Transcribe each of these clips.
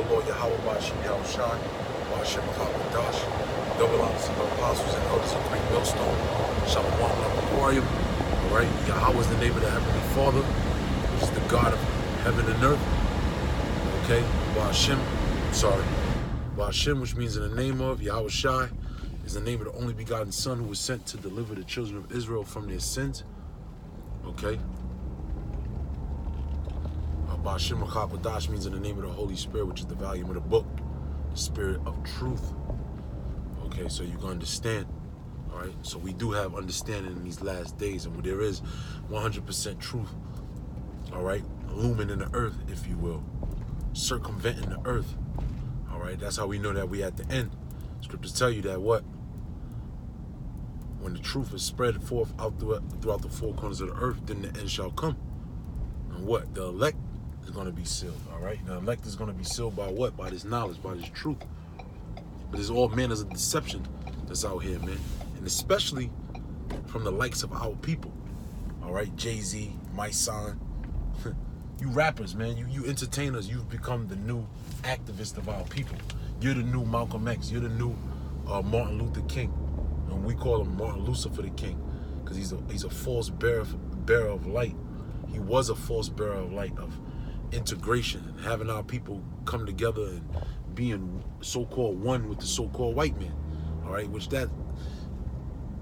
Lord Yahweh Bashim Yahushai, Bashim Dash, double honors to the apostles and elders of Great Millstone, Shalom Aquarium. All right, Yahweh is the name of the Heavenly Father, which is the God of heaven and earth. Okay, Bashim, which means in the name of Yahushai, is the name of the only begotten Son who was sent to deliver the children of Israel from their sins. Okay. Bashim Dash means in the name of the Holy Spirit, which is the volume of the book, the Spirit of truth. Okay, so you can understand. All right, so we do have understanding in these last days, and there is 100% truth. All right, illumining the earth, if you will, circumventing the earth. All right, that's how we know that we at the end. Scriptures tell you that what? When the truth is spread forth out throughout the four corners of the earth, then the end shall come. And what? The elect is going to be sealed, all right? The elect is going to be sealed by what? By this knowledge, by this truth. But there's all manners of deception that's out here, man. And especially from the likes of our people, all right? Jay-Z, my son. You rappers, man, you entertainers, you've become the new activist of our people. You're the new Malcolm X. You're the new Martin Luther King. And we call him Martin Lucifer the King because he's a false bearer of light. He was a false bearer of light, of integration and having our people come together and being so-called one with the so-called white man, all right, which that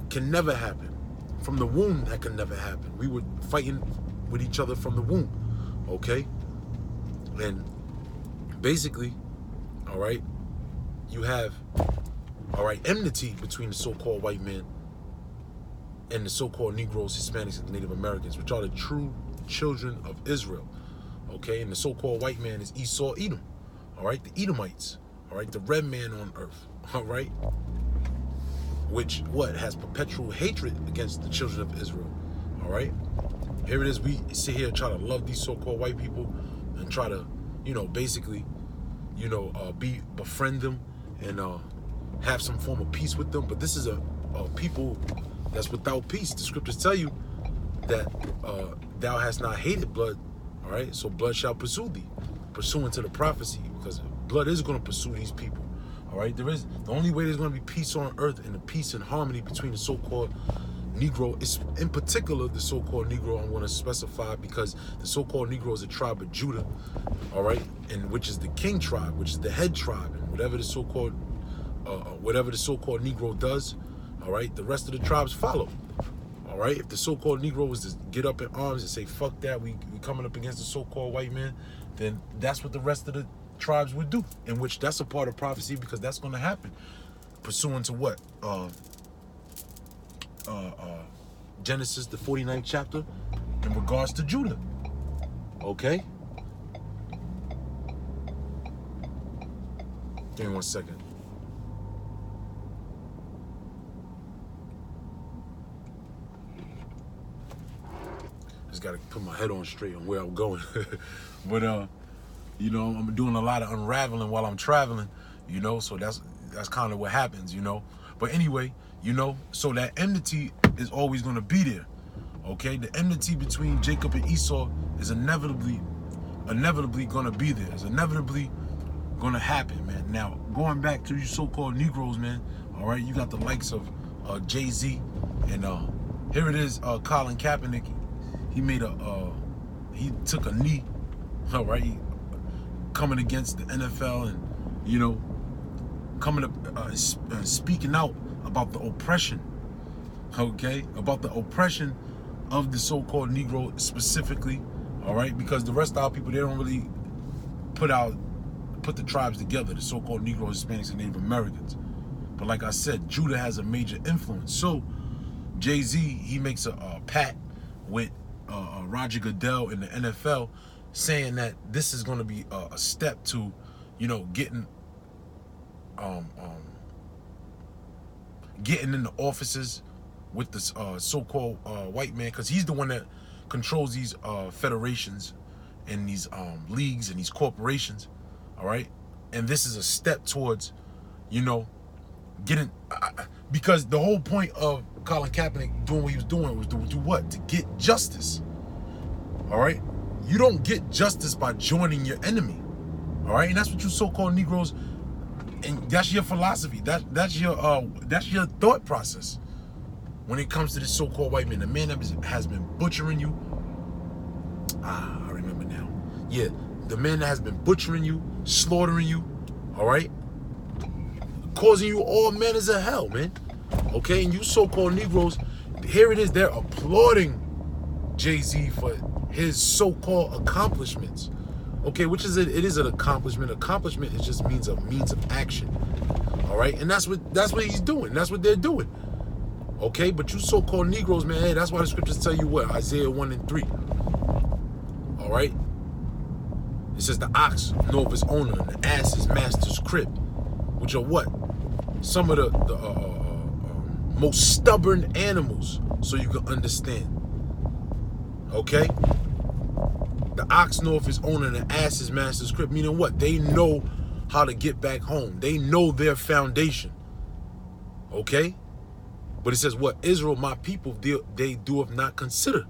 can never happen. From the womb, that can never happen. We were fighting with each other from the womb, okay? And basically, all right, you have, all right, enmity between the so-called white man and the so-called Negroes, Hispanics, and Native Americans, which are the true children of Israel. Okay, and the so-called white man is Esau, Edom. All right, the Edomites. All right, the red man on earth. All right, which what has perpetual hatred against the children of Israel. All right, here it is. We sit here and try to love these so-called white people and try to, basically, befriend them and have some form of peace with them. But this is a people that's without peace. The scriptures tell you that thou hast not hated blood. All right, so blood shall pursue thee, pursuant to the prophecy, because blood is going to pursue these people. All right, the only way there's going to be peace on earth and the peace and harmony between the so-called Negro, is in particular the so-called Negro. I'm going to specify because the so-called Negro is a tribe of Judah, all right, and which is the king tribe, which is the head tribe, and whatever the so-called Negro does, all right, the rest of the tribes follow. All right, if the so-called Negro was to get up in arms and say, fuck that, we coming up against the so-called white man, then that's what the rest of the tribes would do, in which that's a part of prophecy because that's going to happen. Pursuant to what? Genesis, the 49th chapter, in regards to Judah. Okay? Give me 1 second. Got to put my head on straight on where I'm going. But I'm doing a lot of unraveling while I'm traveling, so that's kind of what happens, but anyway, so that enmity is always going to be there. Okay, the enmity between Jacob and Esau is inevitably going to be there. It's inevitably going to happen, man. Now, going back to you so-called Negroes, man, all right, you got the likes of Jay-Z, and here it is, Colin Kaepernick. He he took a knee, all right, coming against the NFL and, coming up, speaking out about the oppression, okay, about the oppression of the so-called Negro specifically, all right, because the rest of our people, they don't really put the tribes together, the so-called Negroes, Hispanics, and Native Americans. But like I said, Judah has a major influence. So Jay-Z, he makes a pact with Roger Goodell in the NFL, saying that this is going to be a step to, getting in the offices with this so-called white man, because he's the one that controls these federations and these leagues and these corporations, all right? And this is a step towards, getting, because the whole point of Colin Kaepernick doing what he was doing was to do what? To get justice, all right? You don't get justice by joining your enemy. All right, and that's what you so-called Negroes, and that's your philosophy. That's your thought process when it comes to this so-called white man. The man that has been butchering you. I remember now. Yeah, the man that has been butchering you, slaughtering you. All right, causing you all manners of hell, man. Okay, and you so-called Negroes, here it is. They're applauding Jay-Z for his so-called accomplishments. Okay, which is it is an accomplishment. Accomplishment, it just means a means of action. All right, and that's what he's doing. That's what they're doing. Okay, but you so-called Negroes, man, hey, that's why the scriptures tell you what, Isaiah 1:3. All right, it says the ox know of his owner, and the ass his master's crib, which are what? Some of the most stubborn animals, so you can understand. Okay? The ox know of his owner and the ass his master's crib. Meaning what? They know how to get back home. They know their foundation. Okay? But it says what? Israel, my people, they doeth not consider.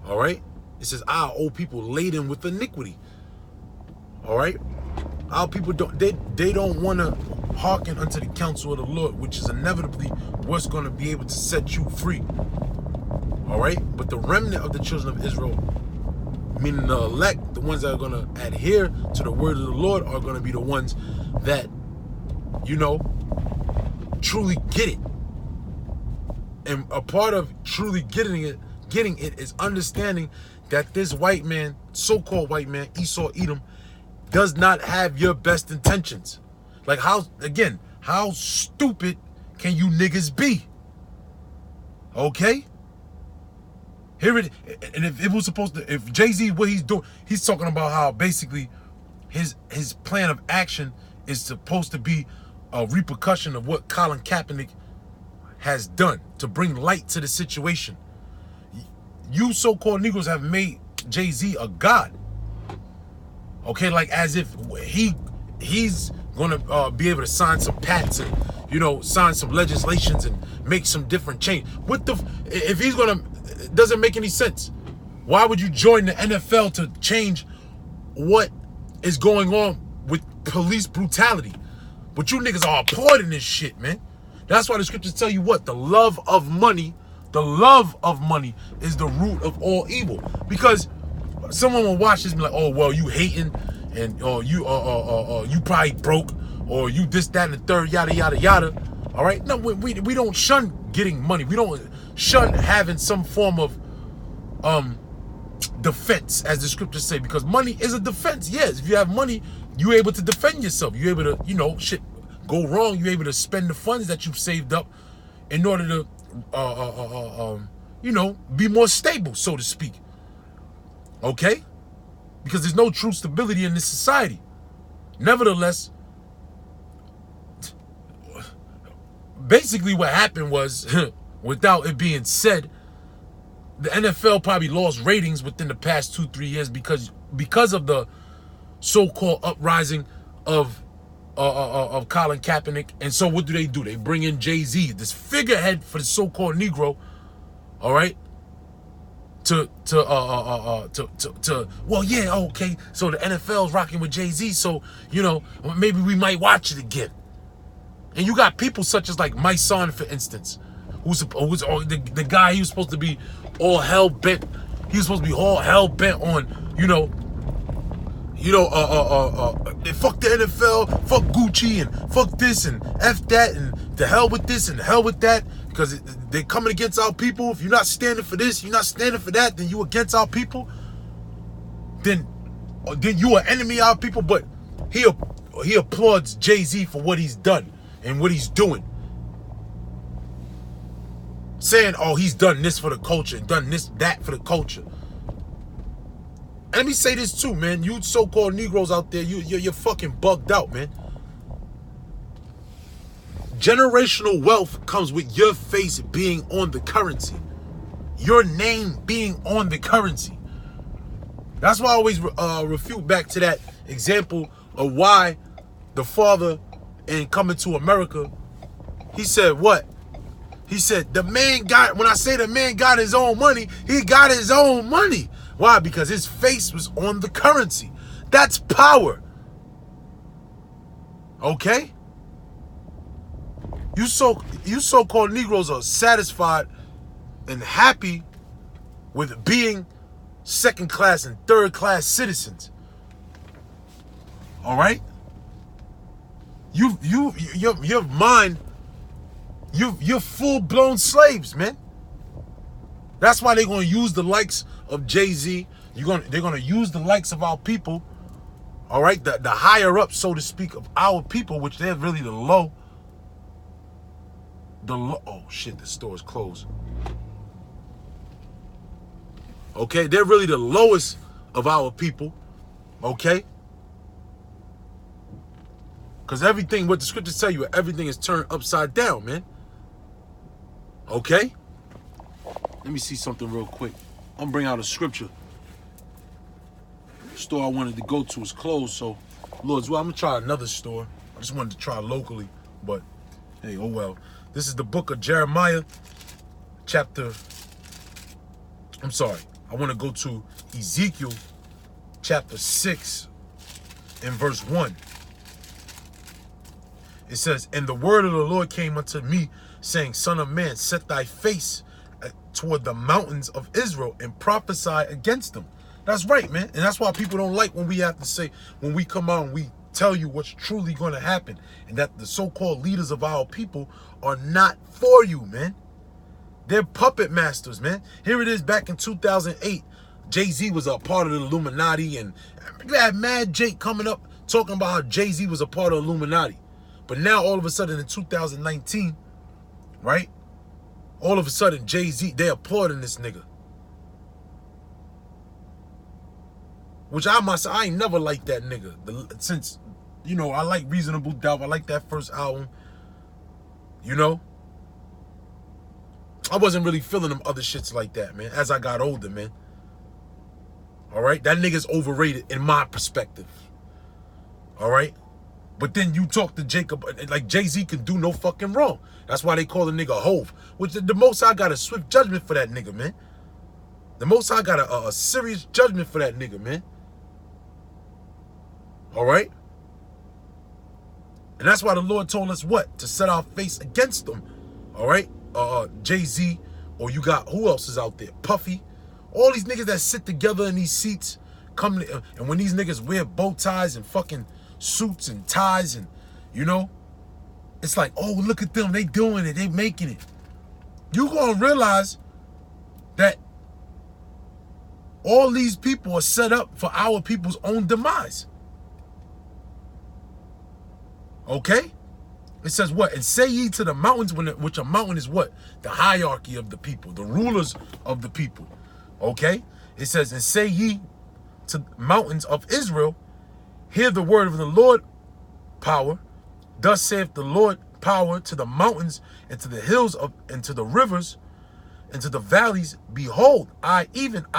All right? It says, our old people laden with iniquity. All right? Our people they don't want to hearken unto the counsel of the Lord, which is inevitably what's going to be able to set you free. All right? But the remnant of the children of Israel, meaning the elect, the ones that are going to adhere to the word of the Lord, are going to be the ones that, you know, truly get it. And a part of truly getting it is understanding that this white man, so-called white man, Esau Edom, does not have your best intentions. Like how stupid can you niggas be? Okay? Here it, and if it was supposed to, if Jay-Z, what he's doing, he's talking about how basically his plan of action is supposed to be a repercussion of what Colin Kaepernick has done to bring light to the situation. You so-called Negroes have made Jay-Z a god. Okay, like as if he's gonna be able to sign some patents and, you know, sign some legislations and make some different change. What the if he's gonna? It doesn't make any sense. Why would you join the NFL to change what is going on with police brutality? But you niggas are applauding this shit, man. That's why the scriptures tell you what? The love of money is the root of all evil. Because someone will watch this and be like, oh, well, you hating, and or you probably broke, or you this, that, and the third, yada, yada, yada. All right? No, we don't shun getting money. We don't shun having some form of defense, as the scriptures say, because money is a defense. Yes, if you have money, you're able to defend yourself. You're able to, you know, shit go wrong. You're able to spend the funds that you've saved up in order to, you know, be more stable, so to speak. Okay? Because there's no true stability in this society. Nevertheless, basically what happened was, without it being said, the NFL probably lost ratings within the past 2-3 years because of the so-called uprising of Colin Kaepernick. And so what do? They bring in Jay-Z, this figurehead for the so-called Negro, all right? To well, yeah, okay, so the NFL's rocking with Jay-Z, so, you know, maybe we might watch it again. And you got people such as like my son, for instance, who's the guy, he was supposed to be all hell bent. He was supposed to be all hell bent on, fuck the NFL, fuck Gucci, and fuck this, and F that, and the hell with this, and the hell with that, because they're coming against our people. If you're not standing for this, you're not standing for that, then you against our people. Then you are enemy of our people. But he applauds Jay-Z for what he's done and what he's doing. Saying, oh, he's done this for the culture, and done this, that for the culture. And let me say this too, man. You so-called Negroes out there, you're fucking bugged out, man. Generational wealth comes with your face being on the currency. Your name being on the currency. That's why I always refute back to that example of why the father in Coming to America, he said what? He said, the man got, when I say the man got his own money, he got his own money. Why? Because his face was on the currency. That's power. Okay? You so-called Negroes are satisfied and happy with being second-class and third-class citizens. All right? Your mind, you're full-blown slaves, man. That's why they're gonna use the likes of Jay-Z. They're gonna use the likes of our people. All right, the higher up, so to speak, of our people, which they're really the low. Oh shit, the store is closed. Okay, they're really the lowest of our people. Okay? Because everything, what the scriptures tell you, everything is turned upside down, man. Okay? Let me see something real quick. I'm gonna bring out a scripture. The store I wanted to go to is closed, so Lord's well, I'm gonna try another store. I just wanted to try locally, but hey, oh well. This is the book of Jeremiah, I want to go to Ezekiel chapter 6 and verse 1. It says, and the word of the Lord came unto me, saying, Son of man, set thy face toward the mountains of Israel and prophesy against them. That's right, man. And that's why people don't like when we have to say, when we come out and we tell you what's truly going to happen, and that the so-called leaders of our people are not for you, man. They're puppet masters, man. Here it is back in 2008. Jay-Z was a part of the Illuminati, and you had Mad Jake coming up talking about how Jay-Z was a part of the Illuminati. But now all of a sudden in 2019, right? All of a sudden Jay-Z, they applauding this nigga. Which I ain't never liked that nigga. Since, you know, I like Reasonable Doubt. I like that first album. You know? I wasn't really feeling them other shits like that, man, as I got older, man. All right? That nigga's overrated in my perspective. All right? But then you talk to Jacob, like Jay-Z can do no fucking wrong. That's why they call the nigga Hove. Which the Most High got a swift judgment for that nigga, man. The Most High got a serious judgment for that nigga, man. All right? And that's why the Lord told us what? To set our face against them. All right? Jay-Z, or you got, who else is out there? Puffy. All these niggas that sit together in these seats, and when these niggas wear bow ties and fucking suits and ties, and, you know, it's like, oh, look at them. They doing it. They making it. You gonna realize that all these people are set up for our people's own demise. Okay? It says what? And say ye to the mountains, which a mountain is what? The hierarchy of the people, the rulers of the people. Okay? It says, and say ye to mountains of Israel, hear the word of the Lord, power. Thus saith the Lord, power, to the mountains and to the hills and to the rivers and to the valleys. Behold, I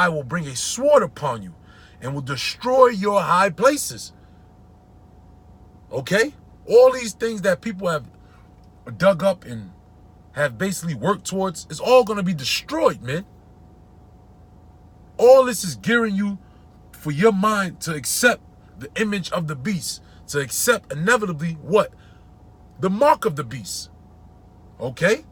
will bring a sword upon you and will destroy your high places. Okay? All these things that people have dug up and have basically worked towards is all going to be destroyed, man. All this is gearing you for your mind to accept the image of the beast, to accept inevitably what? The mark of the beast. Okay?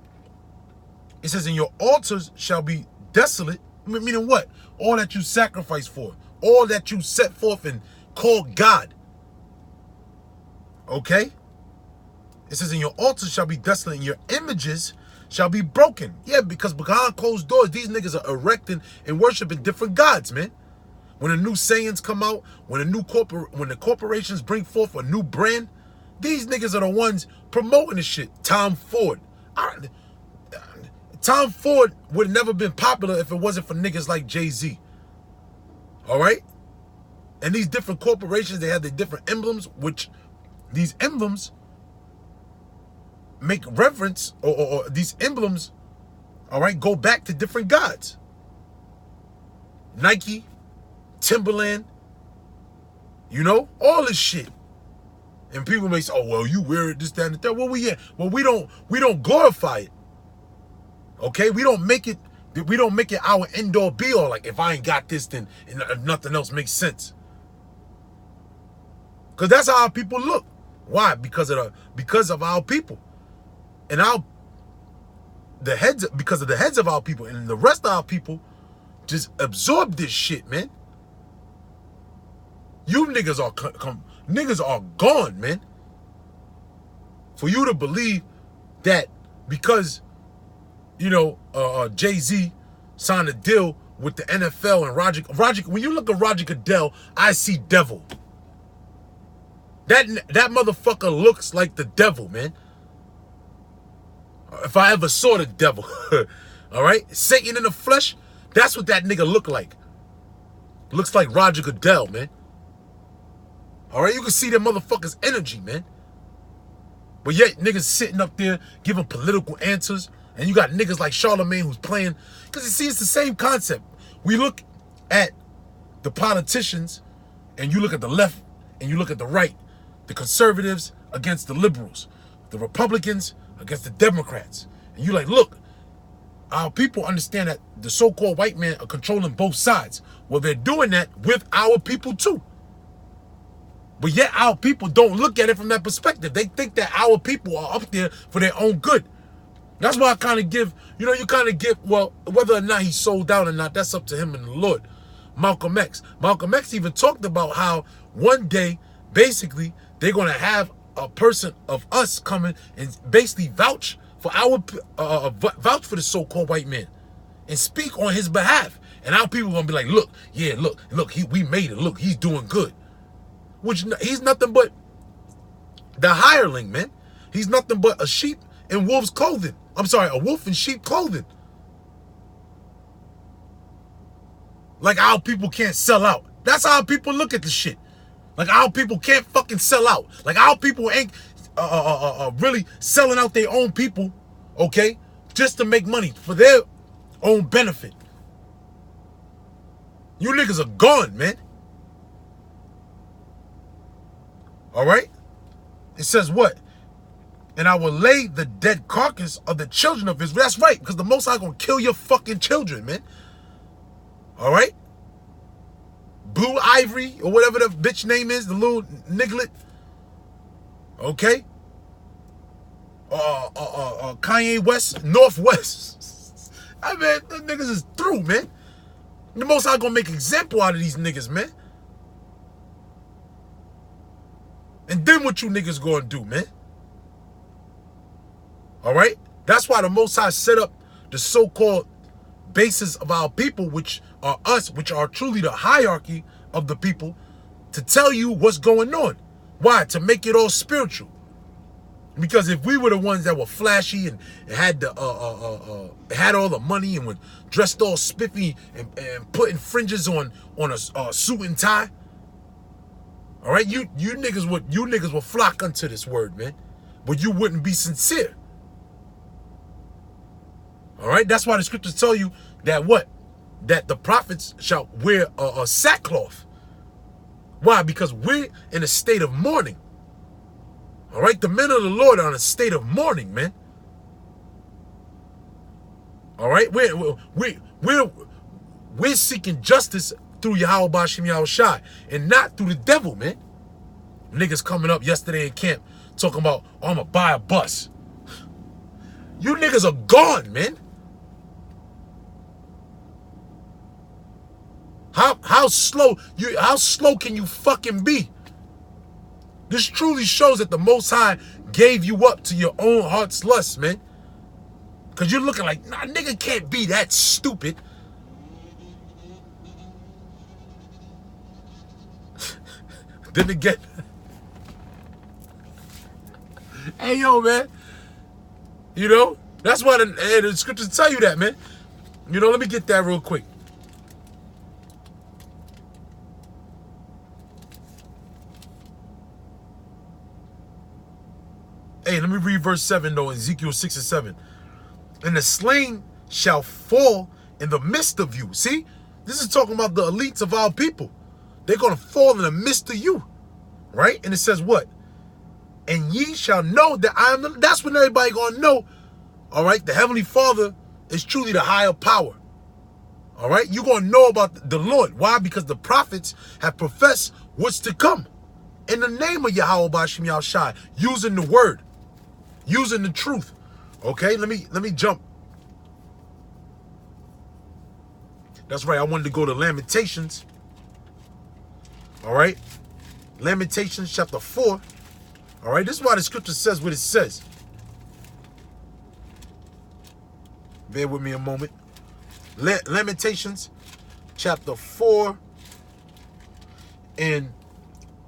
It says, and your altars shall be desolate. Meaning what? All that you sacrifice for. All that you set forth and call God. Okay? It says, and your altars shall be desolate, and your images shall be broken. Yeah, because behind closed doors, these niggas are erecting and worshiping different gods, man. When the new sayings come out, when the corporations bring forth a new brand, these niggas are the ones promoting the shit. Tom Ford. Tom Ford would have never been popular if it wasn't for niggas like Jay-Z. All right? And these different corporations, they have their different emblems, which these emblems make reverence, or these emblems, all right, go back to different gods. Nike, Timberland, you know, all this shit. And people may say, oh, well, you wear it, this, that, and the third. Well, we don't glorify it. Okay? We don't make it our end-all be-all. Like, if I ain't got this, then nothing else makes sense. Because that's how people look. Why? Because of our people. And because of the heads of our people, and the rest of our people just absorb this shit, man. You niggas are gone, man. For you to believe that because, Jay-Z signed a deal with the NFL and Roger, when you look at Roger Goodell, I see devil. That motherfucker looks like the devil, man. If I ever saw the devil. All right? Satan in the flesh, that's what that nigga look like. Looks like Roger Goodell, man. All right? You can see that motherfucker's energy, man. But yet niggas sitting up there giving political answers, and you got niggas like Charlemagne who's playing. Because you see, it's the same concept. We look at the politicians, and you look at the left, and you look at the right. The conservatives against the liberals. The Republicans against the Democrats. And you like, look, our people understand that the so-called white men are controlling both sides. Well, they're doing that with our people too. But yet our people don't look at it from that perspective. They think that our people are up there for their own good. That's why I kind of give, well, whether or not he sold out or not, that's up to him and the Lord. Malcolm X. Malcolm X even talked about how one day, basically, they're going to have a person of us coming and basically vouch for the so-called white man and speak on his behalf. And our people are going to be like, look, we made it. Look, he's doing good. Which he's nothing but the hireling, man. He's nothing but a sheep in wolf's clothing. I'm sorry, a wolf in sheep clothing. Like our people can't sell out. That's how people look at the shit. Like our people can't fucking sell out. Like our people ain't really selling out their own people, okay, just to make money for their own benefit. You niggas are gone, man. All right? It says what? And I will lay the dead carcass of the children of Israel. That's right, because the Most High gonna kill your fucking children, man. All right? Blue Ivory, or whatever the bitch name is, the little niglet. Okay? Kanye West, Northwest. I mean, the niggas is through, man. The Most High gonna make an example out of these niggas, man. And then what you niggas gonna do, man? All right? That's why the Most High set up the so-called basis of our people, which are us, which are truly the hierarchy of the people, to tell you what's going on. Why? To make it all spiritual. Because if we were the ones that were flashy and had had all the money and were dressed all spiffy and putting fringes on a suit and tie, all right, you niggas would flock unto this word, man. But you wouldn't be sincere. All right, that's why the scriptures tell you that what? That the prophets shall wear a sackcloth. Why? Because we're in a state of mourning. All right, the men of the Lord are in a state of mourning, man. All right, we're seeking justice through Yahweh Bashim Yahushai and not through the devil, man. Niggas coming up yesterday in camp talking about, oh, I'm gonna buy a bus. You niggas are gone, man. How slow can you fucking be? This truly shows that the Most High gave you up to your own heart's lust, man. Cause you're looking like, nah, nigga can't be that stupid. Then again, hey yo, man. You know, that's why the scriptures tell you that, man. You know, let me get that real quick. Hey, let me read verse 7 though, Ezekiel 6 and 7. And the slain shall fall in the midst of you. See, this is talking about the elites of our people. They're going to fall in the midst of you, right? And it says what? And ye shall know that I am the... That's when everybody going to know, all right? The Heavenly Father is truly the higher power, all right? You're going to know about the Lord. Why? Because the prophets have professed what's to come. in the name of Yahweh Bashim Yahushai, using the word, using the truth. Okay, let me jump. That's right, I wanted to go to Lamentations. All right, Lamentations chapter 4. All right, this is why the scripture says what it says. Bear with me a moment. Lamentations chapter 4 and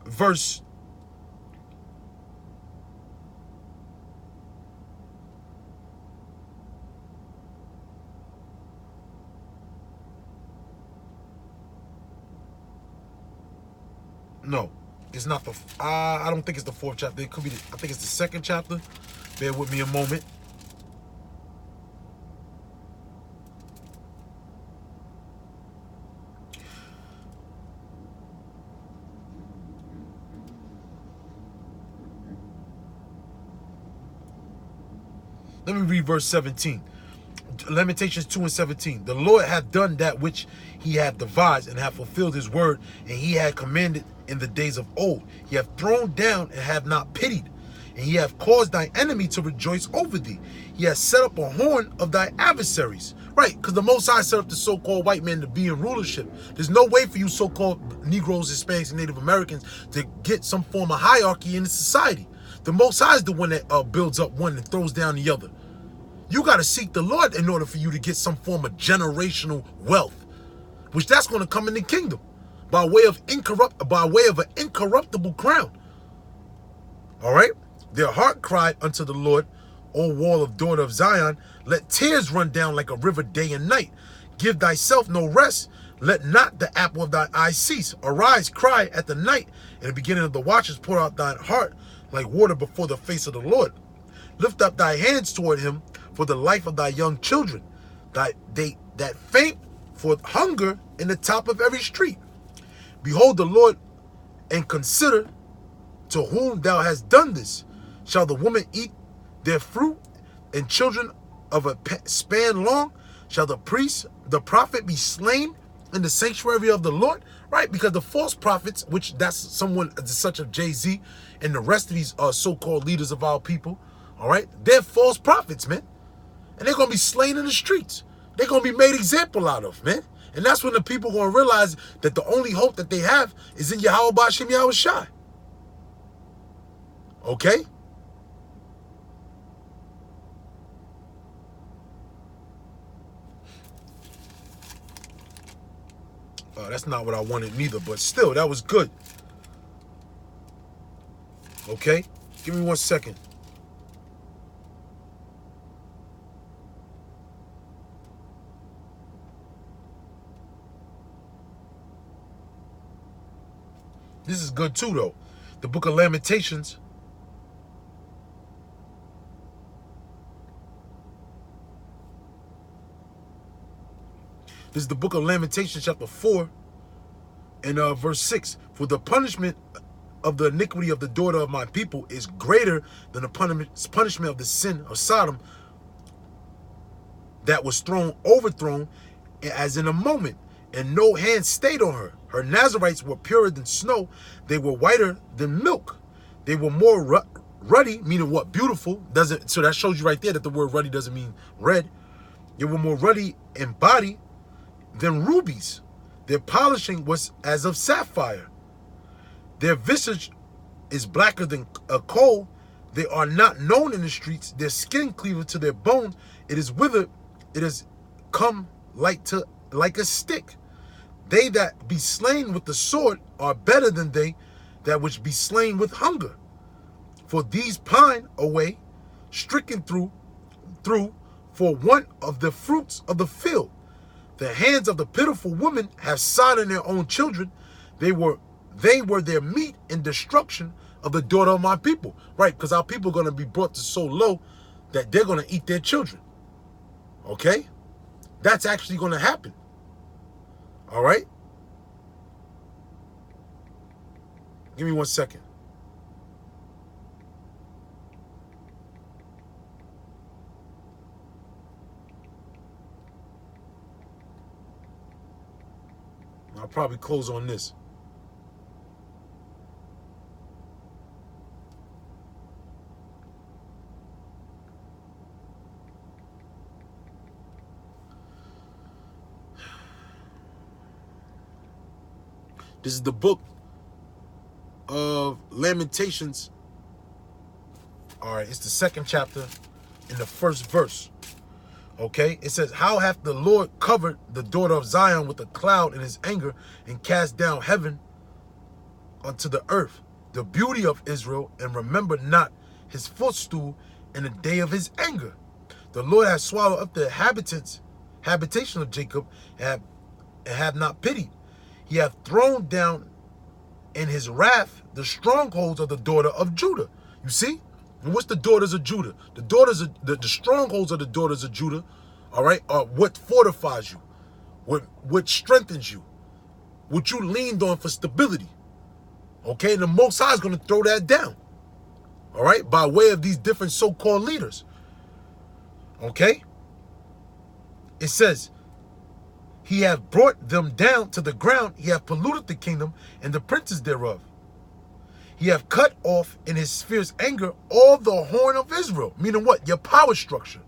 verse no, it's not the I don't think it's the 4th chapter. It could be I think it's the 2nd chapter. Bear with me a moment. Let me read verse 17. Lamentations 2 and 17. The Lord hath done that which he hath devised, and hath fulfilled his word, and he had commanded in the days of old. He hath thrown down and have not pitied, and he hath caused thy enemy to rejoice over thee. He hath set up a horn of thy adversaries. Right, because the Most High set up the so-called white man to be in rulership. There's no way for you so-called Negroes, Hispanics, and Native Americans to get some form of hierarchy in the society. The Most High is the one that builds up one and throws down the other. You got to seek the Lord in order for you to get some form of generational wealth, which that's going to come in the kingdom by way of an incorruptible crown. All right. Their heart cried unto the Lord, O wall of daughter of Zion. Let tears run down like a river day and night. Give thyself no rest. Let not the apple of thy eye cease. Arise, cry at the night. In the beginning of the watches, pour out thine heart like water before the face of the Lord. Lift up thy hands toward him for the life of thy young children, that faint for hunger in the top of every street. Behold the Lord, and consider to whom thou hast done this. Shall the woman eat their fruit, and children of a span long? Shall the priest, the prophet, be slain in the sanctuary of the Lord? Right, because the false prophets, which that's someone such as Jay-Z and the rest of these so-called leaders of our people, all right, they're false prophets, man. And they're going to be slain in the streets. They're going to be made example out of, man. And that's when the people are going to realize that the only hope that they have is in Yahweh Bashim Yahushai. Okay? That's not what I wanted neither, but still, that was good. Okay? Give me 1 second. This is good too, though. The book of Lamentations. This is the book of Lamentations, chapter 4, and verse 6. For the punishment of the iniquity of the daughter of my people is greater than the punishment of the sin of Sodom, that was overthrown as in a moment, and no hand stayed on her. Her Nazarites were purer than snow. They were whiter than milk. They were more ruddy, meaning what? Beautiful. So that shows you right there that the word ruddy doesn't mean red. They were more ruddy in body than rubies. Their polishing was as of sapphire. Their visage is blacker than a coal. They are not known in the streets. Their skin cleaveth to their bones. It is withered. It has come like a stick. They that be slain with the sword are better than they that which be slain with hunger. For these pine away, stricken through for want of the fruits of the field. The hands of the pitiful women have sodden their own children. They were their meat in destruction of the daughter of my people. Right, because our people are going to be brought to so low that they're going to eat their children. Okay? That's actually going to happen. All right? Give me 1 second. I'll probably close on this. This is the book of Lamentations. All right, it's the 2nd chapter in the 1st verse. Okay, it says, how hath the Lord covered the daughter of Zion with a cloud in his anger, and cast down heaven unto the earth, the beauty of Israel, and remembered not his footstool in the day of his anger. The Lord hath swallowed up the habitation of Jacob, and have not pitied. He hath thrown down in his wrath the strongholds of the daughter of Judah. You see? And what's the daughters of Judah? The daughters of the strongholds of the daughters of Judah, all right, are what fortifies you, what strengthens you, what you leaned on for stability. Okay, and the Most High is going to throw that down, all right, by way of these different so-called leaders. Okay, it says, he hath brought them down to the ground, he hath polluted the kingdom and the princes thereof. He hath cut off in his fierce anger all the horn of Israel. Meaning what? Your power structure.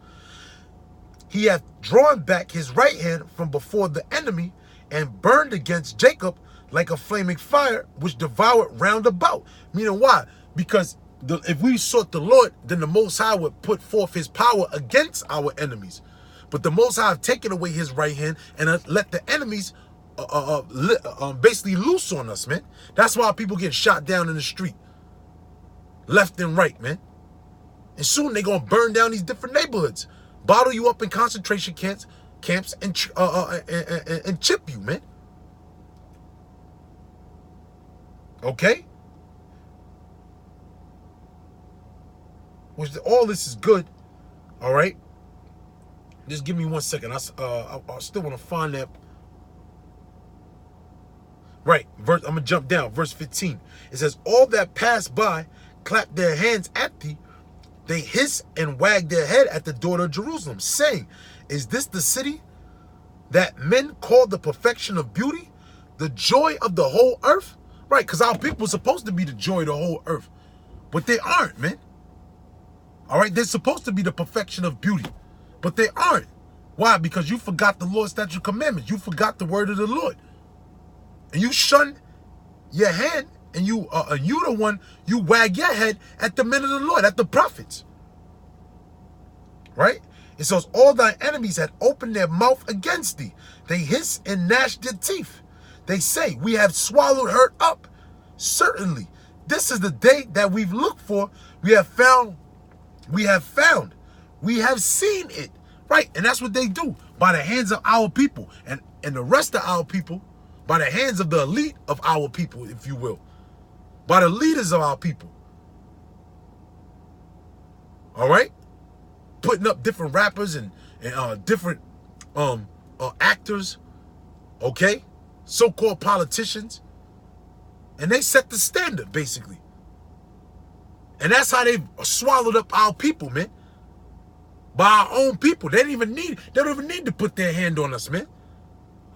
He hath drawn back his right hand from before the enemy, and burned against Jacob like a flaming fire, which devoured round about. Meaning why? Because if we sought the Lord, then the Most High would put forth his power against our enemies. But the Most High have taken away his right hand and let the enemies basically loose on us, man. That's why people get shot down in the street, left and right, man. And soon they're gonna burn down these different neighborhoods, bottle you up in concentration camps, and chip you, man. Okay. Which all this is good, all right. Just give me 1 second. I still want to find that. Right, I'm going to jump down, verse 15. It says, all that pass by clap their hands at thee. They hiss and wag their head at the daughter of Jerusalem, saying, is this the city that men call the perfection of beauty, the joy of the whole earth? Right, because our people are supposed to be the joy of the whole earth. But they aren't, man. All right, they're supposed to be the perfection of beauty. But they aren't. Why? Because you forgot the Lord's statute commandments. You forgot the word of the Lord. And you shun your hand, and you the one, you wag your head at the men of the Lord, at the prophets. Right? It says, all thy enemies had opened their mouth against thee. They hiss and gnash their teeth. They say, we have swallowed her up. Certainly, this is the day that we've looked for. We have found. We have seen it. Right? And that's what they do by the hands of our people. And the rest of our people, by the hands of the elite of our people, if you will. By the leaders of our people. All right? Putting up different rappers and different actors. Okay? So-called politicians. And they set the standard, basically. And that's how they've swallowed up our people, man. By our own people. They don't even need to put their hand on us, man.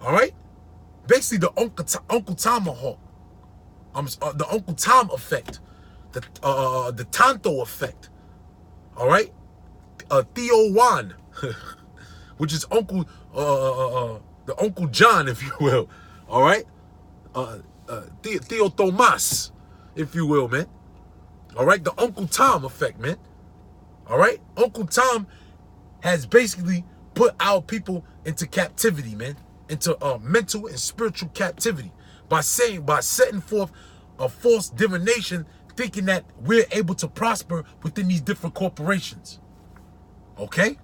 All right? Basically, the Uncle Tomahawk, the Uncle Tom effect, the Tonto effect, all right, Theo Juan, which is the Uncle John, if you will, all right, Theo Tomas, if you will, man, all right, the Uncle Tom effect, man, all right, Uncle Tom has basically put our people into captivity, man. Into mental and spiritual captivity by setting forth a false divination, thinking that we're able to prosper within these different corporations. Okay?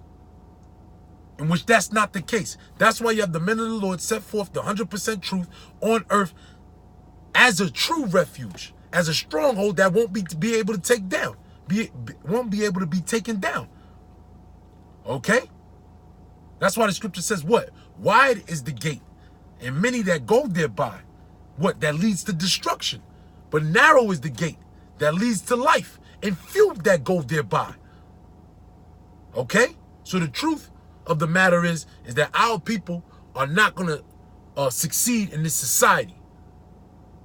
In which that's not the case. That's why you have the men of the Lord set forth the 100% truth on earth as a true refuge, as a stronghold that won't be able to take down, won't be able to be taken down. Okay? That's why the scripture says what? Wide is the gate, and many that go thereby. What? That leads to destruction. But narrow is the gate that leads to life, and few that go thereby. Okay? So the truth of the matter is that our people are not going to succeed in this society.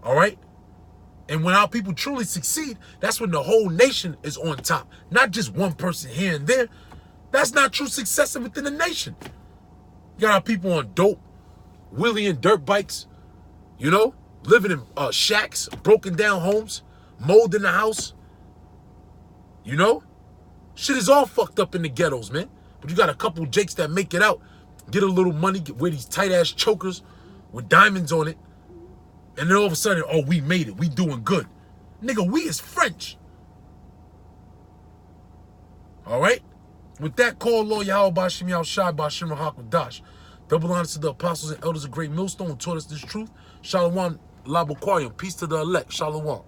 All right? And when our people truly succeed, that's when the whole nation is on top. Not just one person here and there. That's not true success within the nation. You got our people on dope, wheeling dirt bikes, you know, living in shacks, broken down homes, mold in the house. You know? Shit is all fucked up in the ghettos, man. But you got a couple jakes that make it out, get a little money, wear these tight-ass chokers with diamonds on it, and then all of a sudden, oh, we made it. We doing good. Nigga, we is French. All right? With that, call Lord Yahweh Bashim Yahweh Shai Bashim Hakwadash. Double honors to the apostles and elders of Great Millstone who taught us this truth. Shalom Labuquarium. Peace to the elect. Shalom.